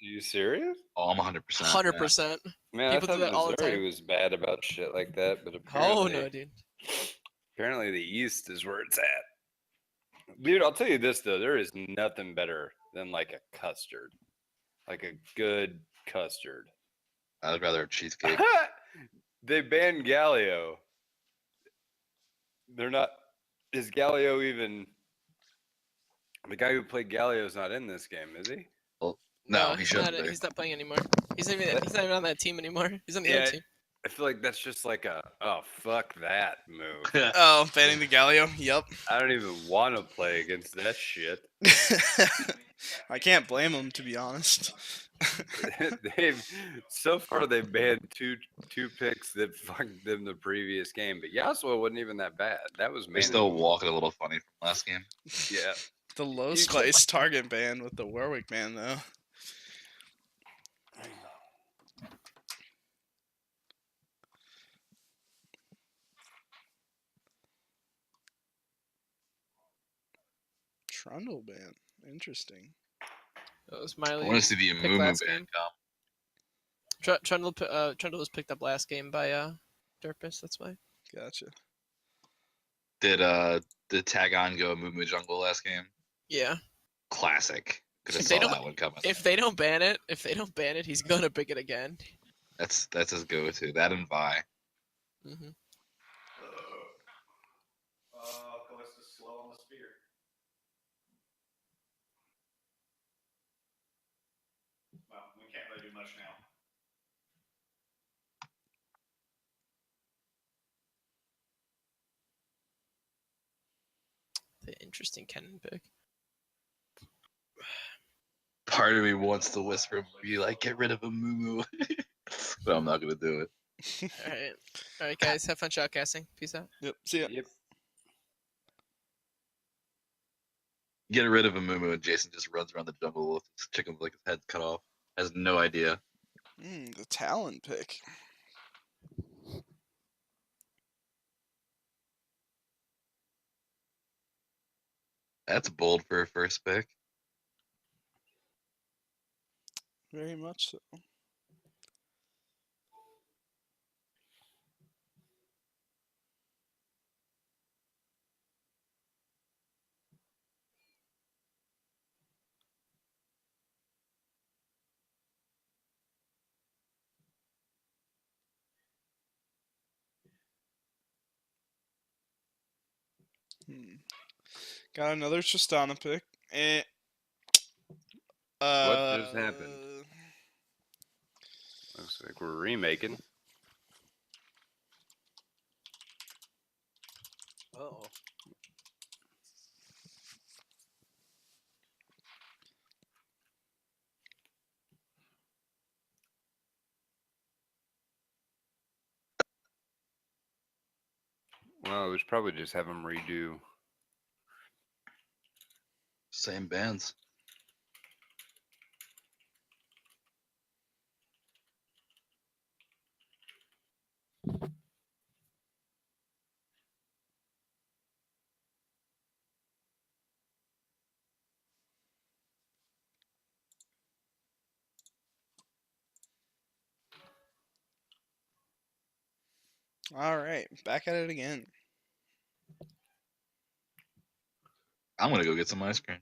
You serious? Oh, I'm 100%. 100%. Man, People I do thought that all the Missouri time. was bad about shit like that, but Oh no, dude. apparently the East is where it's at. Dude, I'll tell you this though, there is nothing better than like a custard, like a good custard. I'd rather a cheesecake. They banned Galileo. They're not. Is Galileo even? The guy who played Galileo is not in this game, is he? Well, no, he he's shouldn't not. be. He's not playing anymore. He's not even on that team anymore. He's on the other team. I feel like that's just like a fuck that move. Oh, banning the Galileo. Yep. I don't even want to play against that shit. I can't blame him, to be honest. So far they've banned two picks that fucked them the previous game, but Yasuo wasn't even that bad. That was They still walking a little funny from last game. Yeah. The low spice target ban with the Warwick ban though. Trundle ban. Interesting. That was Miley. I want to see the Amumu ban come. Trundle was picked up last game by Diapers. That's why. Gotcha. Did Tag-On go Amumu jungle last game? Yeah. Classic. Could have If saw they that one coming. If they don't ban it, he's gonna pick it again. That's his go-to. That and Vi. Mm-hmm. Callista's slow on the spear. Well, we can't really do much now. The interesting Kennen pick. Part of me wants to whisper and be like, get rid of Amumu. But I'm not going to do it. All right, guys. Have fun shoutcasting. Peace out. Yep. See ya. Yep. Get rid of Amumu and Jason just runs around the jungle with his chicken like his head cut off. Has no idea. The Talon pick. That's bold for a first pick. Very much so. Got another Tristana pick. What just happened? Looks like we're remaking. Oh. Well, we should probably just have them redo. Same bands. All right, back at it again. I'm going to go get some ice cream.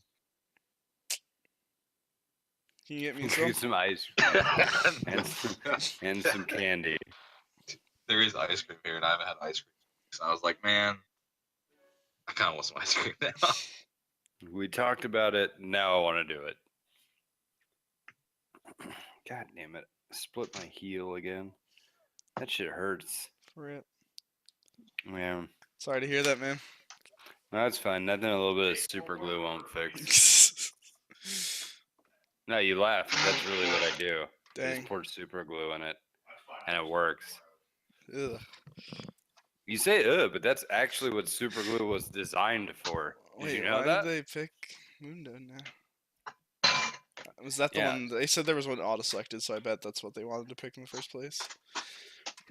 Can you get me Get some? some ice cream and some candy. There is ice cream here, and I haven't had ice cream. So I was like, man, I kind of want some ice cream now. We talked about it. Now I want to do it. God damn it. I split my heel again. That shit hurts. For it. Man. Sorry to hear that, man. No, that's fine. Nothing a little bit of super glue won't fix. No, you laugh. That's really what I do. I Dang. just pour super glue in it, and it works. Ugh. You say ugh, but that's actually what super glue was designed for. Did Wait, you know why that? did they pick Mundo now? Was that the Yeah. one? They said there was one auto-selected, so I bet that's what they wanted to pick in the first place.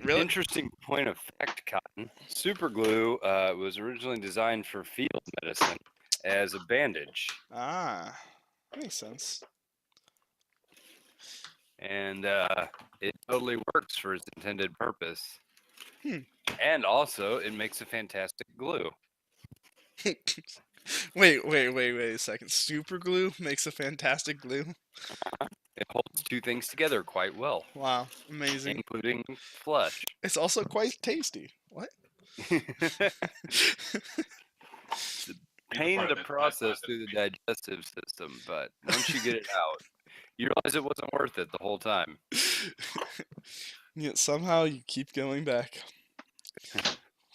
Really? Interesting point of fact, Cotton. Super glue was originally designed for field medicine as a bandage. Ah, that makes sense. and it totally works for its intended purpose. Hmm. And also, it makes a fantastic glue. Wait a second. Super glue makes a fantastic glue. It holds two things together quite well, Wow, amazing. including flush. It's also quite tasty. What? Pain part to of it, process through the digestive system, but once you get it out, you realize it wasn't worth it the whole time. Yet somehow you keep going back.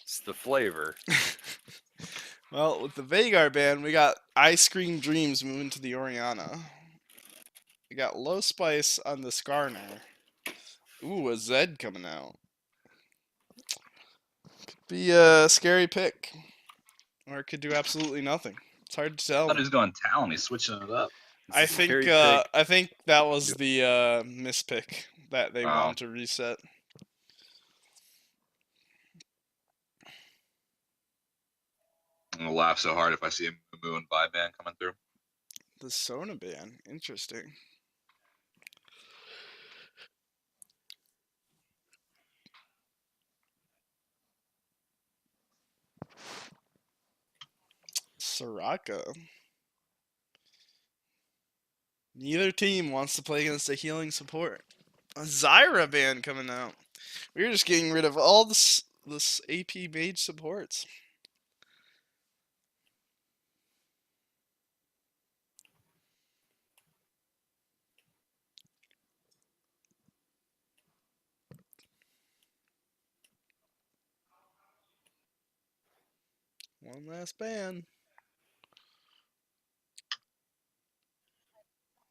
It's the flavor. Well, with the Vagar ban, we got Ice Cream Dreams moving to the Oriana. We got Low Spice on the Skarner. Ooh, a Zed coming out. Be a scary pick. Or it could do absolutely nothing. It's hard to I tell. thought he was going Talon. He's switching it up. It's I a think scary pick. I think that was the mispick that they Wow. wanted to reset. I'm gonna laugh so hard if I see a Moo and Vi ban coming through. The Sona ban, interesting. Soraka. Neither team wants to play against a healing support. A Zyra ban coming out. We're just getting rid of all this AP mage supports. One last ban.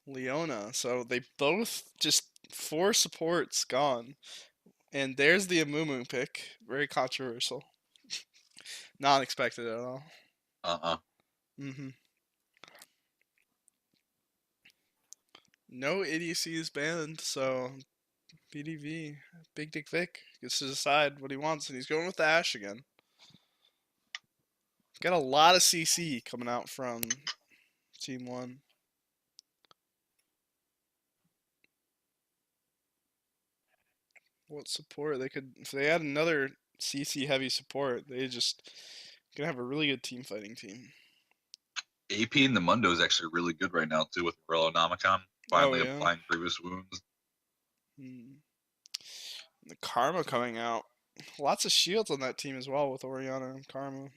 Leona. So they both just 4 supports gone. And there's the Amumu pick. Very controversial. Not expected at all. Mm-hmm. No ADC is banned, so BDV, Big Dick Vic, gets to decide what he wants, and he's going with the Ashe again. Got a lot of CC coming out from Team 1. What support? They could, if they had another CC heavy support, they just gonna have a really good team fighting team. AP in the Mundo is actually really good right now too with Nomicon finally yeah? applying previous wounds. The Karma coming out. Lots of shields on that team as well with Oriana and Karma.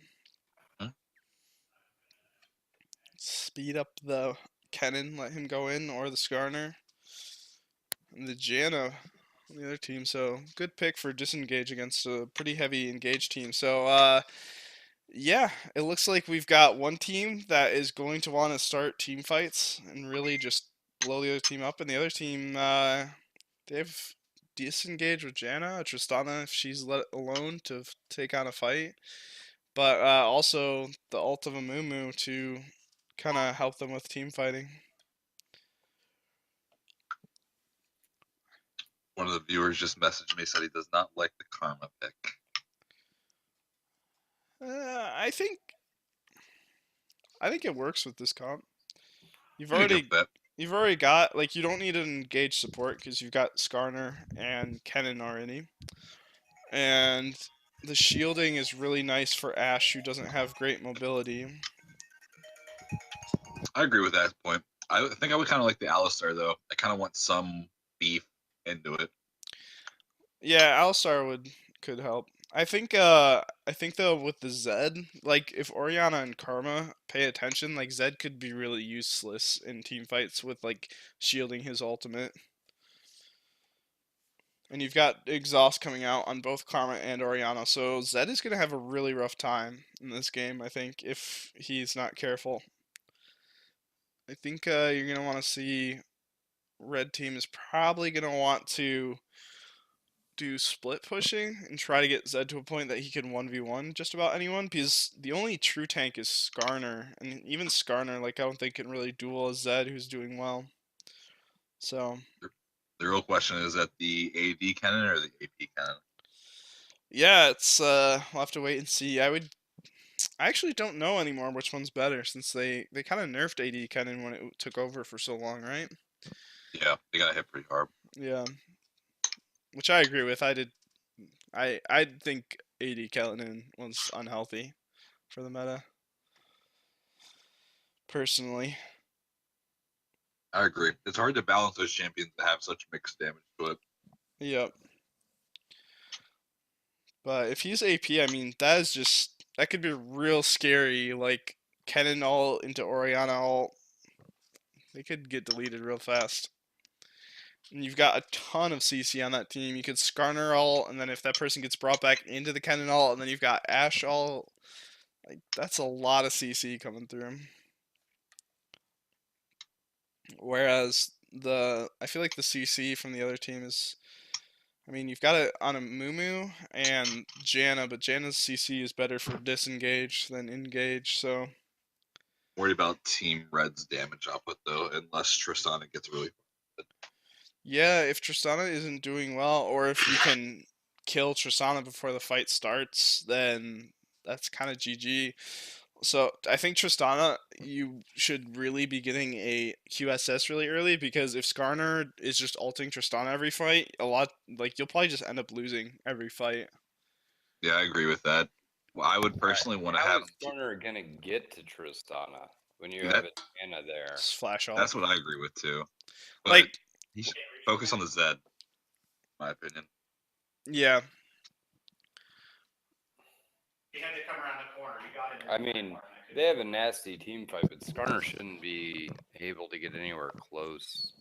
Speed up the Kennen, let him go in, or the Skarner. And the Janna on the other team. So good pick for disengage against a pretty heavy engaged team. So yeah, it looks like we've got one team that is going to want to start team fights and really just blow the other team up, and the other team they've disengaged with Janna, Tristana if she's let alone to take on a fight, but also the ult of Amumu to kind of help them with team fighting. One of the viewers just messaged me, said he does not like the Karma pick. I think it works with this comp. You've You can already get that. You've already got, like, you don't need an engaged support because you've got Skarner and Kennen already. And the shielding is really nice for Ashe, who doesn't have great mobility. I agree with that point. I think I would kind of like the Alistar though. I kind of want some beef into it. Yeah, Alistar could help. I think though with the Zed, like if Oriana and Karma pay attention, like Zed could be really useless in team fights with like shielding his ultimate. And you've got exhaust coming out on both Karma and Oriana, so Zed is gonna have a really rough time in this game, I think, if he's not careful. I think you're gonna want to see red team is probably gonna want to do split pushing and try to get Zed to a point that he can 1v1 just about anyone, because the only true tank is Skarner, and even Skarner, like, I don't think can really duel a Zed who's doing well. So The real question is that the AD cannon or the AP cannon? yeah, it's we'll have to wait and see. I actually don't know anymore which one's better, since they kind of nerfed AD cannon when it took over for so long, right? Yeah, they got hit pretty hard. Yeah, which I agree with. I think AD Kellenen was unhealthy for the meta. Personally, I agree. It's hard to balance those champions that have such mixed damage to it. yep. But if he's AP, I mean that could be real scary. Like Kennen all into Orianna all, they could get deleted real fast. And you've got a ton of CC on that team. You could Skarner all, and then if that person gets brought back into the Kennen all, and then you've got Ashe all, like that's a lot of CC coming through. Whereas I feel like the CC from the other team is, I mean, you've got it on a Mumu and Janna, but Janna's CC is better for disengage than engage, so Worried about Team Red's damage output though, unless Tristana gets really. yeah, if Tristana isn't doing well, or if you can kill Tristana before the fight starts, then that's kind of GG. So I think Tristana, you should really be getting a QSS really early, because if Skarner is just ulting Tristana every fight, you'll probably just end up losing every fight. Yeah, I agree with that. Well, I would personally want to How have is Garner gonna get to Tristana when you That- have Anna there? Just flash all. That's what I agree with too. But Like, he should focus on the Zed, in my opinion. yeah, He had to come around the corner. He got in. I mean, they have a nasty team fight, but Skarner shouldn't be able to get anywhere close.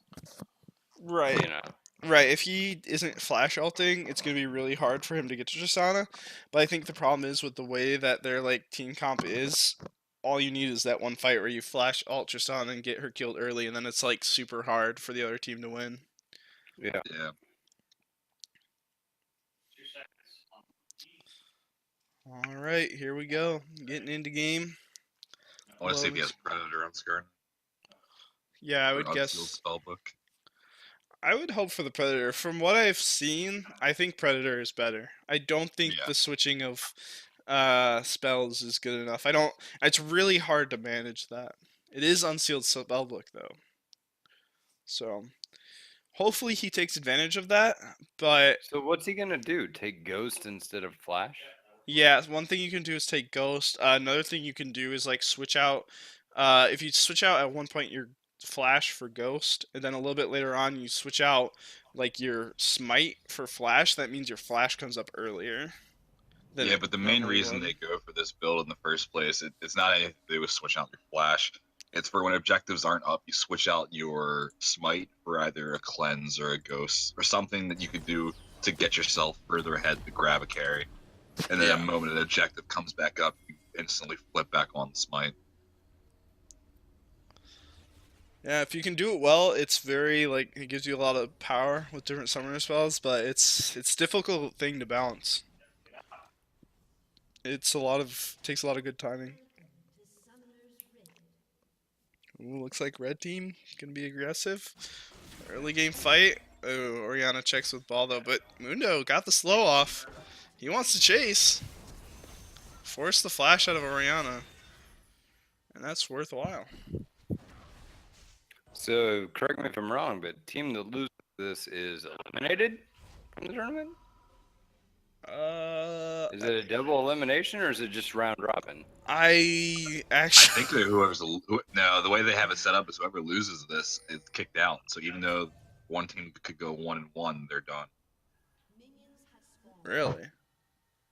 right. You know, Right, if he isn't flash ulting, it's gonna be really hard for him to get to Tristana. But I think the problem is with the way that their like team comp is, all you need is that one fight where you flash ult Tristana and get her killed early, and then it's like super hard for the other team to win. yeah. Yeah. 2 seconds. All right, here we go, getting into game. I want to see if he Close. has Predator on Skarn. Yeah, I or would Unsealed guess. Spellbook. I would hope for the Predator. From what I've seen, I think Predator is better. I don't think Yeah. the switching of spells is good enough. I don't. It's really hard to manage that. It is unsealed spellbook though, so hopefully he takes advantage of that. But So what's he gonna do? Take Ghost instead of Flash? yeah, one thing you can do is take Ghost. Another thing you can do is like switch out. If you switch out at one point your Flash for Ghost, and then a little bit later on you switch out like your Smite for Flash, that means your Flash comes up earlier. Yeah, but the main normally reason would. they go for this build in the first place, it's not anything to do with switching out your Flash. It's for when objectives aren't up, you switch out your Smite for either a Cleanse or a Ghost, or something that you could do to get yourself further ahead to grab a carry. And then Yeah. the moment an objective comes back up, you instantly flip back on the Smite. Yeah, if you can do it well, it's very like it gives you a lot of power with different summoner spells, but it's difficult thing to balance. It's takes a lot of good timing. Ooh, looks like red team can be aggressive. Early game fight. Oh, Orianna checks with ball though, but Mundo got the slow off. He wants to chase. Force the flash out of Orianna. And that's worthwhile. So correct me if I'm wrong, but team that loses this is eliminated from the tournament. Is it a double elimination or is it just round robin? I I actually think that no, the way they have it set up is whoever loses this is kicked out. So even though one team could go 1-1, they're done. really.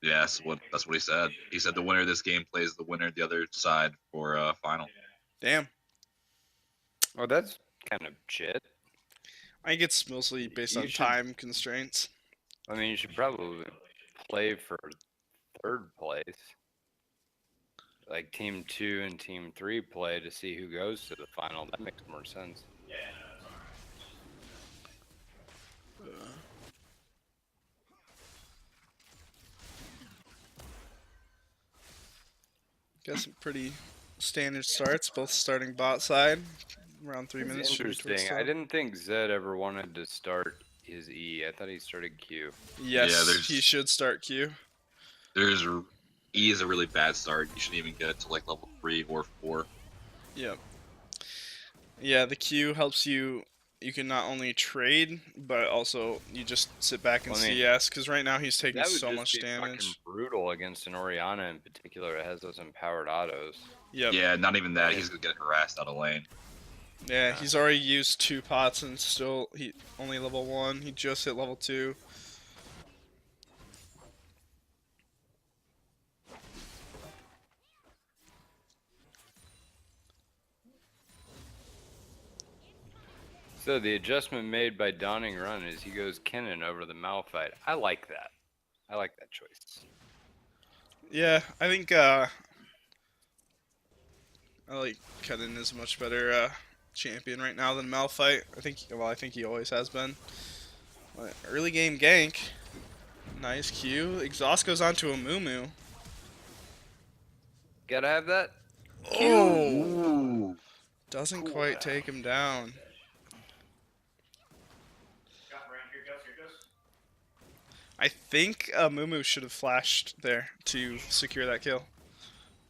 Yeah, that's what he said. He said the winner of this game plays the winner of the other side for final. Damn. Oh, that's kind of shit. I think it's mostly based You on should- time constraints. I mean, you should probably play for third place. Like team 2 and team 3 play to see who goes to the final. That makes more sense. Got some pretty standard starts, both starting bot side. Around 3 That's minutes. should be towards interesting. I top. didn't think Zed ever wanted to start his E. I thought he started Q. Yes, there's- he should start Q. E is a really bad start. You shouldn't even get it to like level 3 or 4. Yep. Yeah, the Q helps you you can not only trade, but also you just sit back and Well, I mean, CS. Because right now he's taking That would so just much be fucking damage. brutal against an Oriana in particular that has those empowered autos. Yep. Yeah, not even that. He's gonna get harassed out of lane. Yeah, he's already used 2 pots and still he only level 1. He just hit level 2. So the adjustment made by Dawning Run is he goes Kennen over the Malphite. I like that. I like that choice. Yeah, I think I like Kennen is a much better champion right now than Malphite. I think he always has been. But early game gank. Nice Q. Exhaust goes on to a Mumu. Gotta have that. Oh! Ooh. Doesn't Cool quite down. take him down. Got Brand, here goes, here goes. I think Mumu should have flashed there to secure that kill.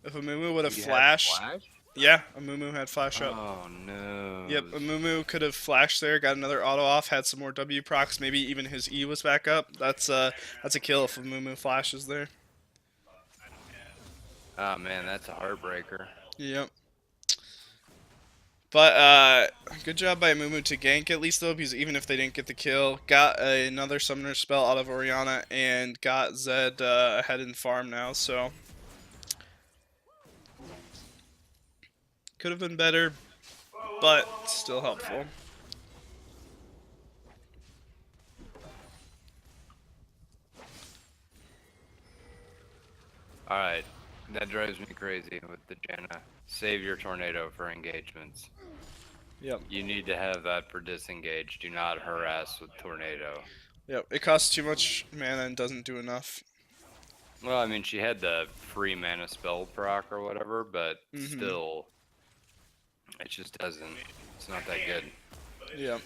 If a Mumu would have He had flashed, flash? yeah, a Mumu had flash up. Oh no. Yep, a Mumu could have flashed there, got another auto off, had some more W procs, maybe even his E was back up. That's a kill if a Mumu flashes there. Oh man, that's a heartbreaker. Yep. But good job by Mumu to gank at least though, because even if they didn't get the kill, got another summoner spell out of Oriana and got Zed ahead in farm now, so could have been better, but still helpful. Alright. That drives me crazy with the Janna. Save your tornado for engagements. Yep. You need to have that for disengage. Do not harass with tornado. Yep, it costs too much mana and doesn't do enough. Well, I mean, she had the free mana spell proc or whatever, but Mhm. still, it just doesn't. It's not that good. Yep.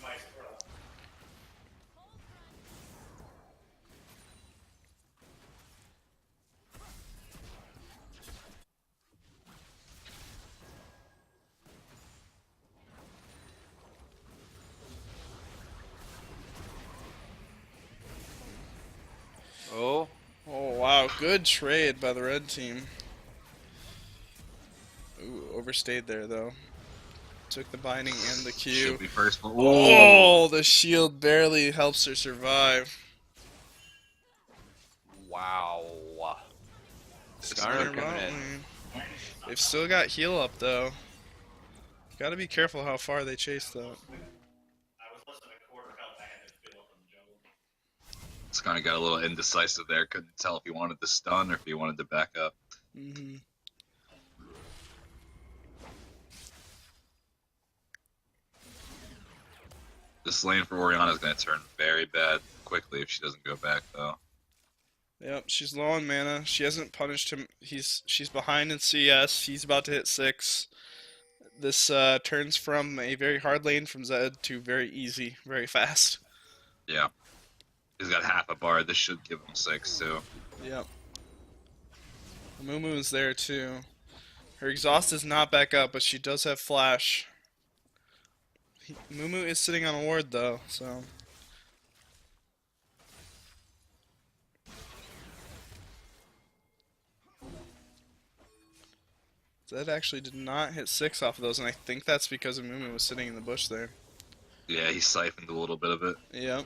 Oh, Oh wow, good trade by the red team. Ooh, overstayed there though. Took the binding and the Q. Should be first. Oh, the shield barely helps her survive. wow. Skarner Skarner coming in. Mountain. They've still got heal up though. Gotta be careful how far they chase that. I was less than a quarter health. I had to fill from the jungle. It's kind of got a little indecisive there. Couldn't tell if he wanted to stun or if he wanted to back up. Mm-hmm. This lane for Oriana is going to turn very bad quickly if she doesn't go back, though. Yep, she's low on mana. She hasn't punished him. She's behind in CS. He's about to hit 6. This turns from a very hard lane from Zed to very easy, very fast. Yeah. He's got half a bar. This should give him 6, too. Yep. Mumu is there too. Her exhaust is not back up, but she does have flash. Mumu is sitting on a ward though, so. Zed actually did not hit 6 off of those, and I think that's because Mumu was sitting in the bush there. Yeah, he siphoned a little bit of it. Yep.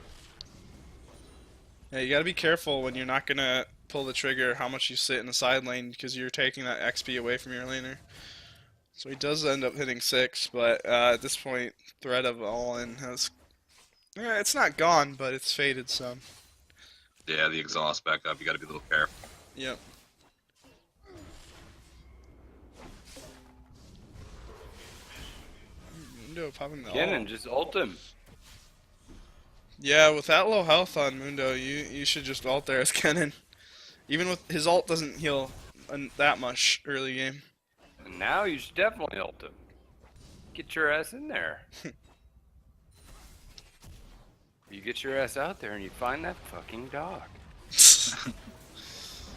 Yeah, you gotta be careful when you're not gonna pull the trigger how much you sit in the side lane because you're taking that XP away from your laner. So he does end up hitting 6, but at this point, threat of all in has. It's not gone, but it's faded some. Yeah, the exhaust back up. You got to be a little careful. Yep. Mundo popping the Kennen, ult. just ult him. Yeah, with that low health on Mundo, you should just ult there as Kennen. Even with his ult doesn't heal that much early game. And now you should definitely ult him. Get your ass in there. You get your ass out there and you find that fucking dog. Is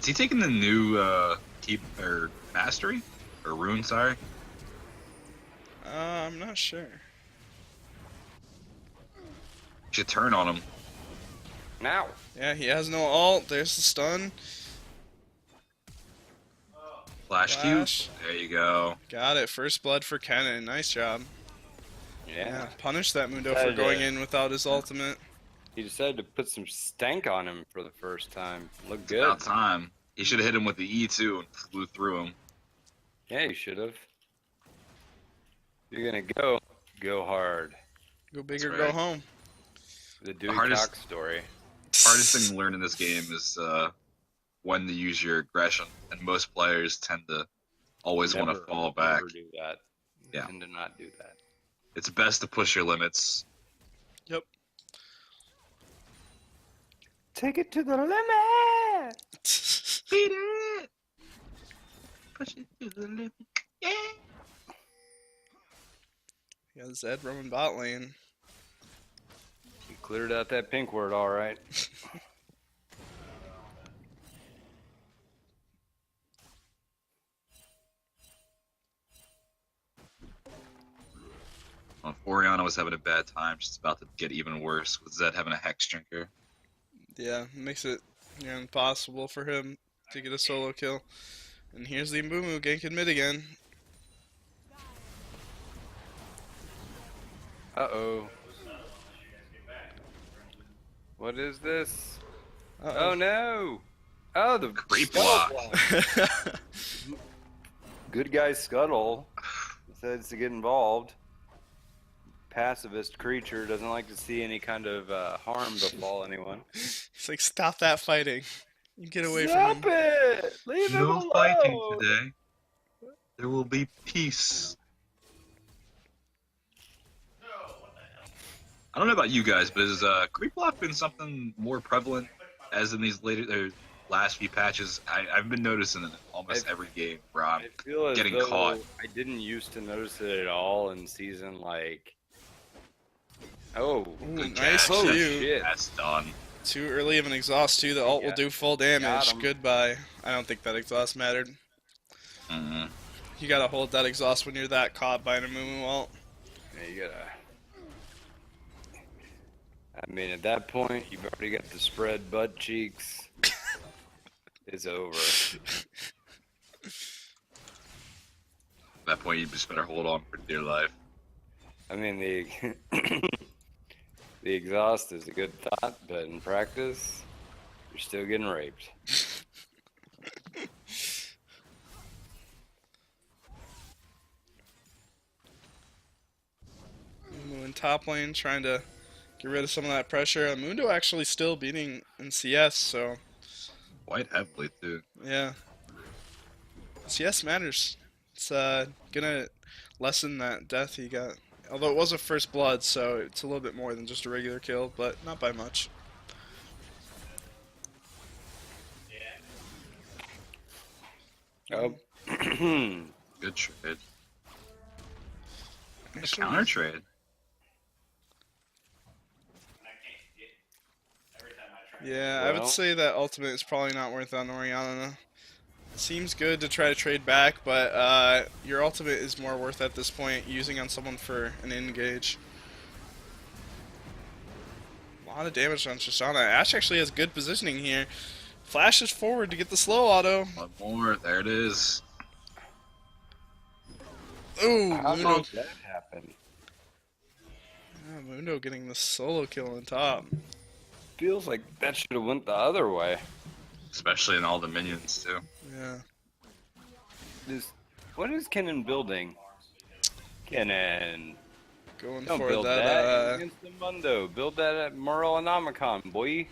he taking the new keep or mastery or rune? Sorry. I'm not sure. Should turn on him. Now. Yeah, he has no ult. There's the stun. Flash Q. Flash. There you go. Got it. First blood for Kennen. Nice job. Yeah. Punish that Mundo for Decided going to- in without his ultimate. He decided to put some stank on him for the first time. Looked good. About time. He should have hit him with the E2 and flew through him. Yeah, you should have. You're gonna go hard. Go big or That's go right. home. The Dewey hardest- Cox story. Hardest thing to learn in this game is when to use your aggression, and most players tend to always want to Never- fall back. Never do that. Yeah. Tend to not do that. It's best to push your limits. Yep. Take it to the limit. Beat it! Push it to the limit. Yeah! Yeah, Zed roaming bot lane. You cleared out that pink word, all right. Oriana was having a bad time, just about to get even worse with Zed having a Hex Drinker. Yeah, makes it impossible for him to get a solo kill. And here's the Mbumu ganking mid again. Uh-oh. What is this? Oh Uh-oh. no! Oh, the Creep scuttle block. Good guy Scuttle decides to get involved. Pacifist creature doesn't like to see any kind of harm befall anyone. It's like, stop that fighting. You get away Stop from him. it! Leave him No alone! fighting today. There will be peace. I don't know about you guys, but has creep block been something more prevalent as in these last few patches? I've been noticing it in almost every game where I'm I feel as getting though caught. I didn't used to notice it at all in season like. Oh, Ooh, Good nice catch. oh Q. shit! That's done. Too early of an exhaust too. The ult will Got- do full got damage. him. Goodbye. I don't think that exhaust mattered. Mhm. You gotta hold that exhaust when you're that caught by an Amumu ult. Yeah, you gotta. I mean, at that point, you've already got the spread butt cheeks. It's over. At that point, you just better hold on for dear life. I mean, the the exhaust is a good thought, but in practice, you're still getting raped. Amumu in top lane trying to get rid of some of that pressure. Mundo actually still beating in CS, so Quite heavily, too. yeah. CS matters. It's gonna lessen that death he got. Although it was a first blood, so it's a little bit more than just a regular kill, but not by much. Oh. Good trade. Good Actually- counter trade. Yeah, I would Well- say that ultimate is probably not worth on Oriana. Seems good to try to trade back, but your ultimate is more worth at this point, using on someone for an engage. A lot of damage on Shoshana. Ashe actually has good positioning here. Flashes forward to get the slow auto. One more. There it is. Ooh, How Mundo. did that happen? Yeah, Mundo getting the solo kill on top. Feels like that should have went the other way. Especially in all the minions, too. Yeah. What is Kennen building? Kennen, Going don't for build that that. against the Mundo. Build that at Morellonomicon, boy.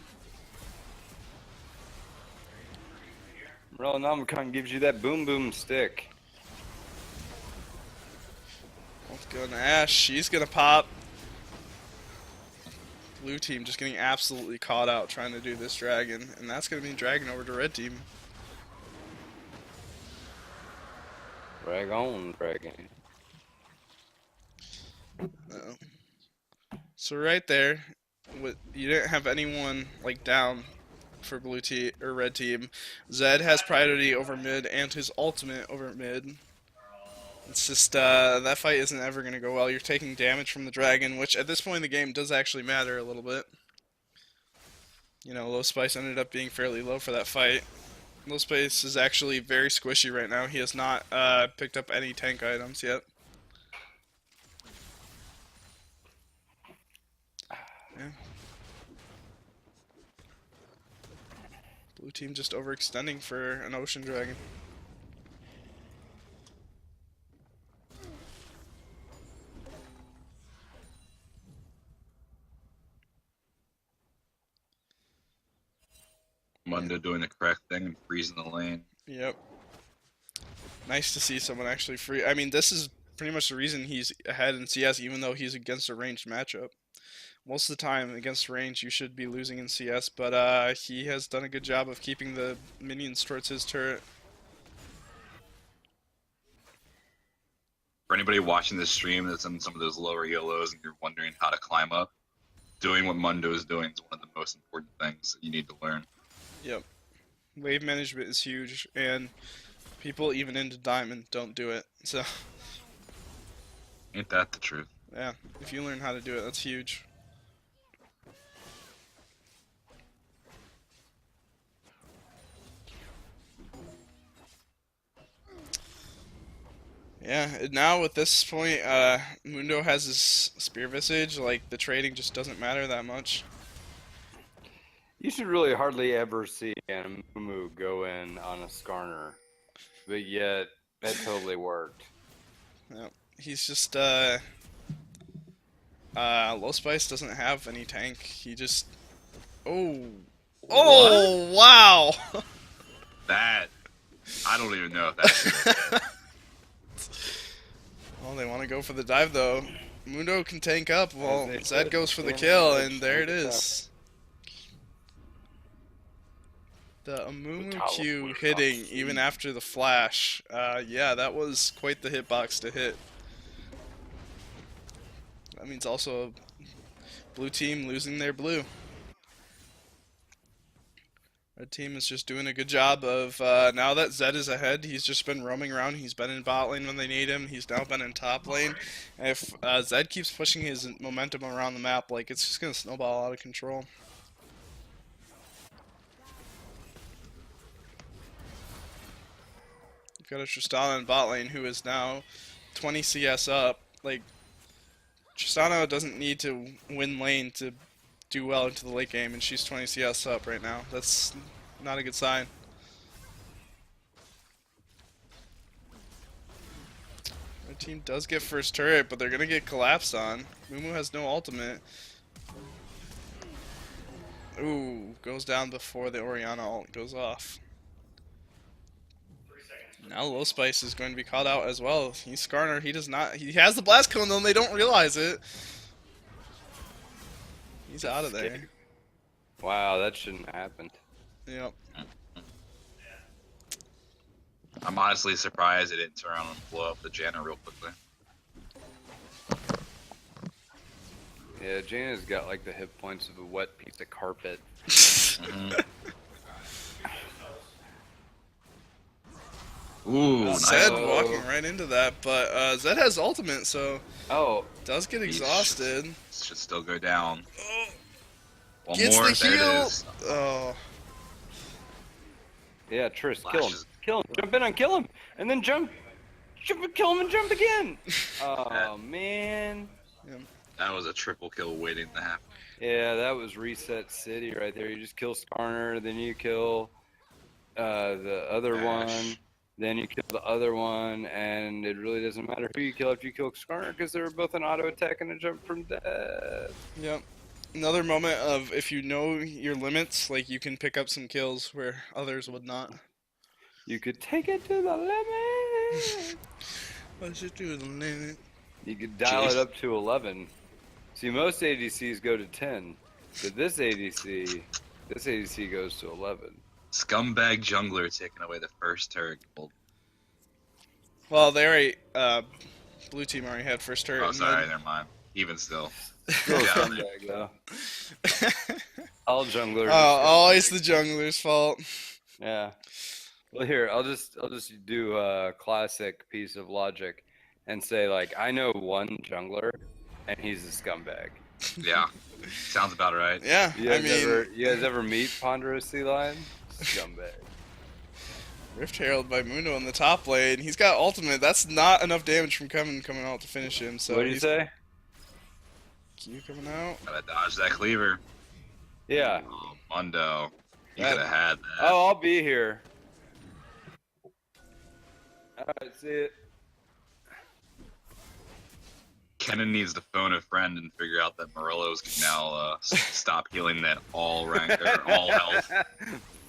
Morellonomicon gives you that boom boom stick. Let's go to Ashe. She's gonna pop. Blue team just getting absolutely caught out trying to do this dragon, and that's gonna mean dragon over to red team. Drag on, dragon. Uh-oh. So right there, you didn't have anyone like down for blue team or red team. Zed has priority over mid and his ultimate over mid. It's just that fight isn't ever gonna go well. You're taking damage from the dragon, which at this point in the game does actually matter a little bit. You know, low spice ended up being fairly low for that fight. Low spice is actually very squishy right now. He has not picked up any tank items yet. Yeah. Blue team just overextending for an ocean dragon. Mundo doing the correct thing and freezing the lane. Yep. Nice to see someone actually free. I mean, this is pretty much the reason he's ahead in CS, even though he's against a ranged matchup. Most of the time, against range, you should be losing in CS, but he has done a good job of keeping the minions towards his turret. For anybody watching this stream that's in some of those lower YOLOs and you're wondering how to climb up, doing what Mundo is doing is one of the most important things that you need to learn. Yep. Wave management is huge, and people even into Diamond don't do it. So, Ain't that the truth? yeah, if you learn how to do it, that's huge. Yeah, and now at this point, Mundo has his spear visage, like, the trading just doesn't matter that much. You should really hardly ever see an Mumu go in on a Skarner, but yet that totally worked. Yep. He's just, Low Spice doesn't have any tank, he just... Oh! Oh, wow! That, I don't even know if that's Well, they want to go for the dive, though. Mundo can tank up, well, they Zed should. goes for the Yeah, kill, they and there it should. is. The Amumu Tower Q was hitting awesome. even after the flash. Yeah, that was quite the hitbox to hit. That means also blue team losing their blue. Red team is just doing a good job of, now that Zed is ahead, he's just been roaming around. He's been in bot lane when they need him. He's now been in top lane. And if Zed keeps pushing his momentum around the map, like, it's just going to snowball out of control. You've got a Tristana in bot lane who is now 20 CS up. Like, Tristana doesn't need to win lane to do well into the late game, and she's 20 CS up right now. That's not a good sign. Our team does get first turret, but they're gonna get collapsed on. Mumu has no ultimate. Ooh, goes down before the Orianna ult goes off. 3 seconds. Now Low Spice is going to be called out as well. He's Skarner. He does not. He has the blast cone though, and they don't realize it. He's out of there. Wow, that shouldn't have happened. Yep. I'm honestly surprised they didn't turn around and blow up the Janna real quickly. Yeah, Jaina's got like the hit points of a wet piece of carpet. Ooh, nice. Zed Oh. walking right into that, but Zed has ultimate, so Oh, does get Yeesh. exhausted. Should still go down. Oh, One gets more. the There it heal. is. Oh, yeah, Trish, kill him. Flashes. Kill him. Jump in on kill him. And then jump and kill him and jump again. Oh, man. That was a triple kill waiting to happen. Yeah, that was Reset City right there. You just kill Skarner, then you kill the other Ash. one, then you kill the other one, and it really doesn't matter who you kill if you kill Skarner because they're both an auto attack and a jump from death. yep. Another moment of if you know your limits, like you can pick up some kills where others would not. You could take it to the limit. Let's just do the limit. You could dial Jeez. it up to 11. See, most ADCs go to 10, but this ADC goes to 11. Scumbag jungler taking away the first turret gold. Well, they already, blue team already had first turret. Oh, and sorry, then- never mind. Even still. Still a Yeah. scumbag, though. All junglers. Oh, are always scumbags. the jungler's fault. Yeah. Well, here I'll just do a classic piece of logic. and say like, I know one jungler, and he's a scumbag. Yeah, sounds about right. Yeah, I mean, You guys ever meet Ponderous Sea Lion? Scumbag. Rift Herald by Mundo in the top lane. He's got ultimate. That's not enough damage from coming out to finish him. So What do you he's say? Q coming out. Gotta dodge that cleaver. Yeah. Oh, Mundo. You That- could have had that. Oh, I'll be here. All right, see it. Kennen needs to phone a friend and figure out that Morello's can now stop healing that all rank or all health.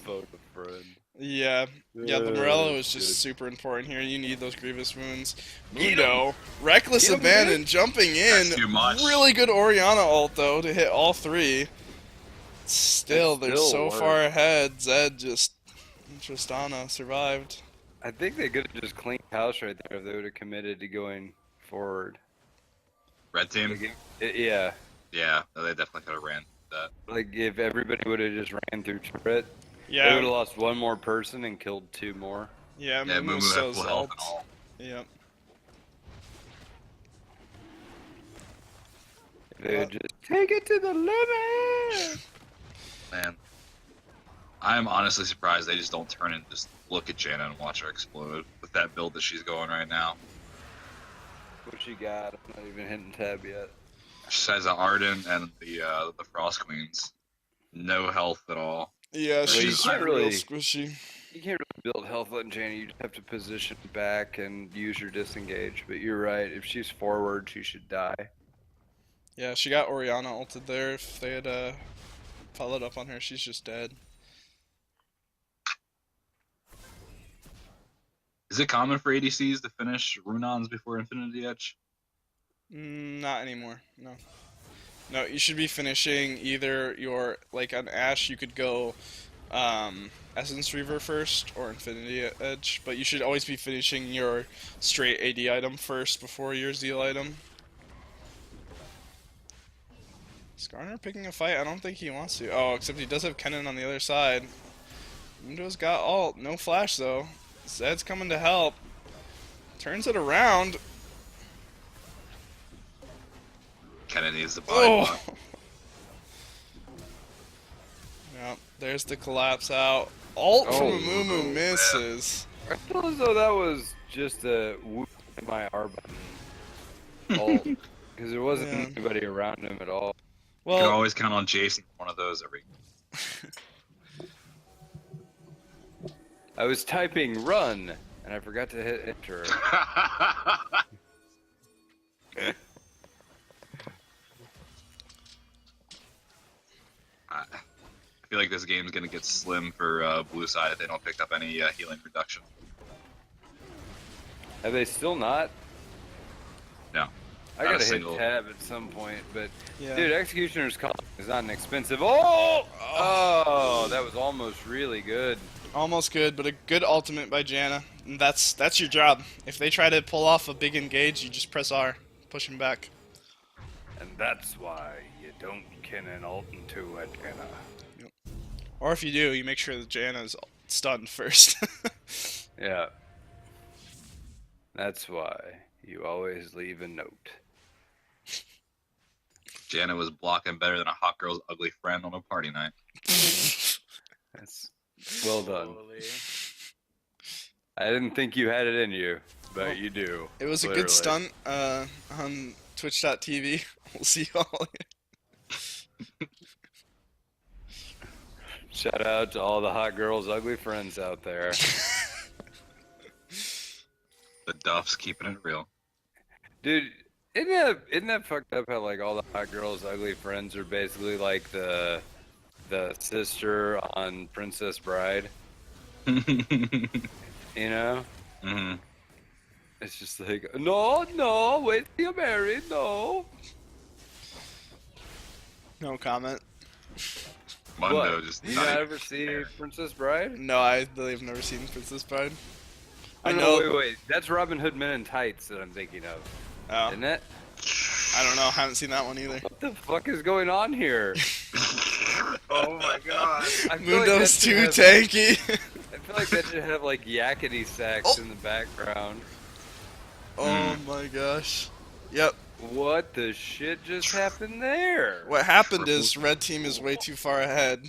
Phone a friend. Yeah, the Morello is just super important here. You need those Grievous wounds. Mundo, Reckless Get 'em, Abandon, dude. jumping in. That's too much. Really good Orianna ult, though, to hit all three. Still, It they're still so works. far ahead. Zed just... Tristana survived. I think they could have just cleaned house right there if they would have committed to going forward. Red team? Yeah. Yeah, they definitely could have ran that. Like, if everybody would have just ran through turret, they would Yeah, have lost one more person and killed two more. yeah, Yeah, Mumu Mumu so had full health and Zelt. all. Yep. If they would just take it to the limit. Man. I'm honestly surprised they just don't turn and just look at Janna and watch her explode with that build that she's going right now. What she got? I'm not even hitting tab yet. She has an Arden and the Frost Queens. No health at all. Yeah, you she's can't real really- squishy. You can't really build health on Janny. You just have to position back and use your disengage. But you're right. If she's forward, she should die. Yeah, she got Orianna ulted there. If they had followed up on her, she's just dead. Is it common for ADCs to finish Runons before Infinity Edge? Not anymore. No. No, you should be finishing either your like on Ashe. You could go Essence Reaver first or Infinity Edge, but you should always be finishing your straight AD item first before your Zeal item. Skarner picking a fight. I don't think he wants to. Oh, except he does have Kennen on the other side. Mundo's got ult. No flash though. Zed's coming to help. Turns it around. Kennedy is the buy. Oh! Yep, there's the collapse out. Ult from Oh, Mumu man. misses. I feel as though that was just a whoop in my R button. Because there wasn't Yeah. anybody around him at all. You can Well, always count on Jason for one of those every. I was typing run, and I forgot to hit enter. I feel like this game's gonna get slim for blue side if they don't pick up any healing reduction. Have they still not? No. I Not a gotta hit single. tab at some point, but yeah. dude, Executioner's Call is not an expensive. Oh, that was almost really good. Almost good, but a good ultimate by Janna. And that's your job. If they try to pull off a big engage, you just press R, push him back. And that's why you don't cannon ult into it, Janna. Or if you do, you make sure that Janna's stunned first. Yeah. That's why you always leave a note. Janna was blocking better than a hot girl's ugly friend on a party night. That's well done. I didn't think you had it in you, but Well, you do. It was a Clearly. good stunt on Twitch.tv. We'll see you all. Shout out to all the hot girls' ugly friends out there. The Duff's keeping it real. Dude, isn't that fucked up how like all the hot girls' ugly friends are basically like the sister on Princess Bride? You know? hmm It's just like, no, wait till you're married, no. No comment. Mundo What? just You not not even ever see there. Princess Bride? No, I really have never seen Princess Bride. I No, know. wait. That's Robin Hood Men in Tights that I'm thinking of, Oh, isn't it? I don't know. Haven't seen that one either. What the fuck is going on here? Oh my god. I feel like Mundo's that too should have- tanky. I feel like that should have like yakety sax Oh. in the background. Oh my gosh. Yep. What the shit just happened there? What happened is red team is way too far ahead.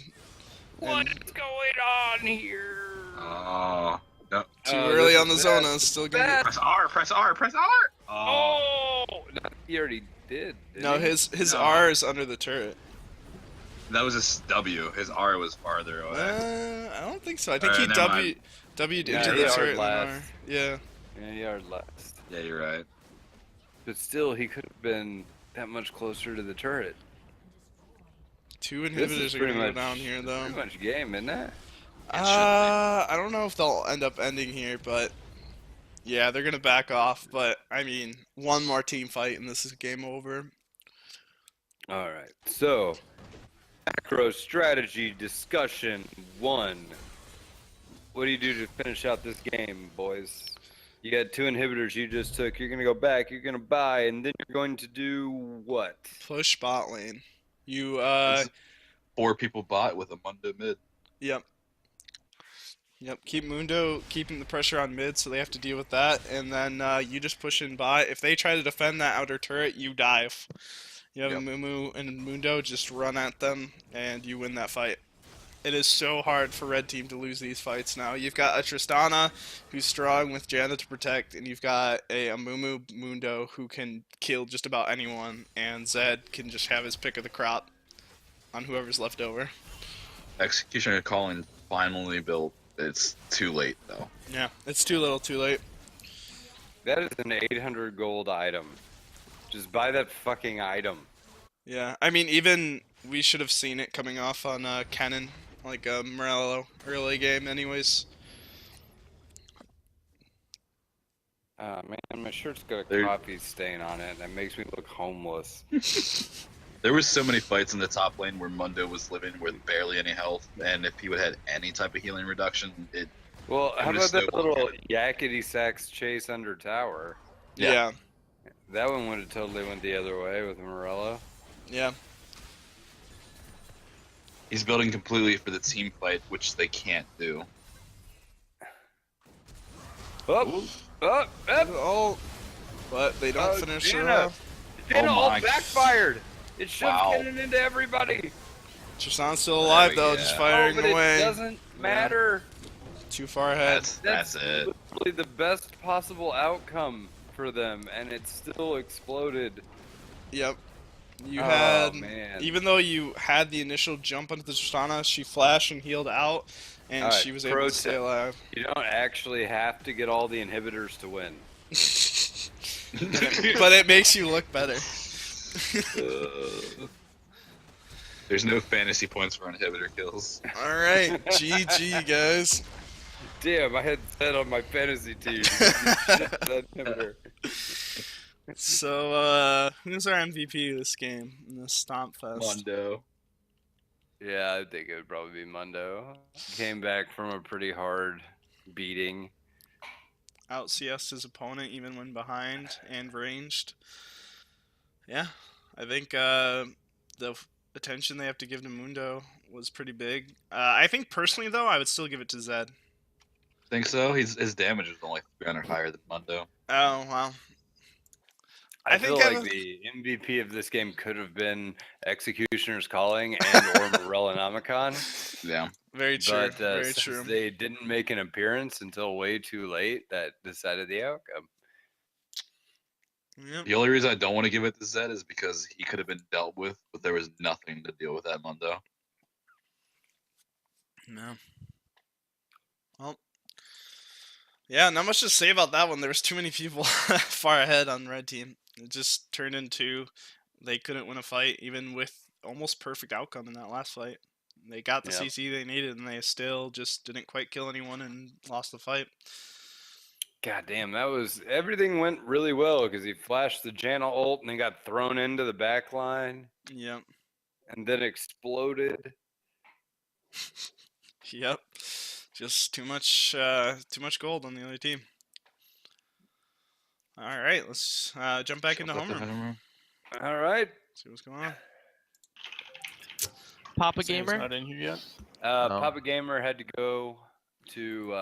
What And is going on here? Oh. No. too Oh, early this on the is Zona. bad. Is still gonna Bad. Press R, press R, press R! Oh. Oh, no, he already did. get. No, he? his No. R is under the turret. That was his W. His R was farther away. I don't think so. I think he never mind. W'd Yeah, into he the R'd turret and then last. R. Yeah. Yeah, he are last. Yeah, you're right. But still, he could have been that much closer to the turret. 2 This inhibitors is are pretty gonna much, go down here though. pretty much game, isn't it? I don't know if they'll end up ending here, but yeah, they're gonna back off. But I mean, one more team fight and this is game over. All right. So, macro strategy discussion 1. What do you do to finish out this game, boys? You got 2 inhibitors you just took. You're going to go back. You're going to buy. And then you're going to do what? Push bot lane. You It's 4 people bot with a Mundo mid. Yep. Yep. Keep Mundo keeping the pressure on mid, so they have to deal with that, and then you just push in bot. If they try to defend that outer turret, you dive. You have Yep. a Mumu and Mundo, just run at them, and you win that fight. It is so hard for red team to lose these fights now. You've got a Tristana who's strong with Janna to protect, and you've got a Mumu Mundo who can kill just about anyone, and Zed can just have his pick of the crop on whoever's left over. Executioner calling finally built. It's too late though. Yeah, it's too little, too late. That is an 800 gold item. Just buy that fucking item. Yeah, I mean, even we should have seen it coming off on Cannon, like a Morello early game, anyways. Man, my shirt's got a There- coffee stain on it. That makes me look homeless. There was so many fights in the top lane where Mundo was living with barely any health, and if he would have had any type of healing reduction, it Well, how would've about that snowballed. little yakety sax chase under tower? Yeah. Yeah, That one would have totally went the other way with Morello. yeah. he's building completely for the team fight, which they can't do. Up, up, up. Oh, but they don't Oh, finish her Janna. off. Janna Oh all my- backfired. It should Wow. have gotten into everybody. Tristana's still alive though, yeah. just Oh, firing but away. it doesn't matter. Too far ahead. That's it. Literally the best possible outcome for them, and it still exploded. Yep. You Oh, had, man. even though you had the initial jump onto the Tristana, she flashed and healed out, and All right, she was able pro to stay tip. alive. You don't actually have to get all the inhibitors to win. But it makes you look better. There's no fantasy points for inhibitor kills. Alright, GG guys. Damn, I had Zed on my fantasy team. That inhibitor. So, who's our MVP this game in this Stomp Fest? Mundo. Yeah, I think it would probably be Mundo. Came back from a pretty hard beating. Out CS'd his opponent even when behind and ranged. Yeah, I think the attention they have to give to Mundo was pretty big. I think personally though, I would still give it to Zed. Think so? His damage is only 300 higher than Mundo. Oh wow. I, I think feel I like would- the MVP of this game could have been Executioner's Calling and or Morellonomicon. Yeah. Very true. But Very since true. they didn't make an appearance until way too late, that decided the outcome. Yep. The only reason I don't want to give it to Zed is because he could have been dealt with, but there was nothing to deal with that Mundo. No. Well. Yeah, not much to say about that one. There was too many people far ahead on red team. It just turned into they couldn't win a fight, even with almost perfect outcome in that last fight. They got the Yep. CC they needed, and they still just didn't quite kill anyone and lost the fight. God damn, that was everything went really well because he flashed the Janna ult and then got thrown into the back line Yep. and then exploded. Yep. Just too much gold on the other team. All right, let's jump back into homeroom. All right. See what's going on. Papa Sam's Gamer. not in here yet. Papa Gamer had to go to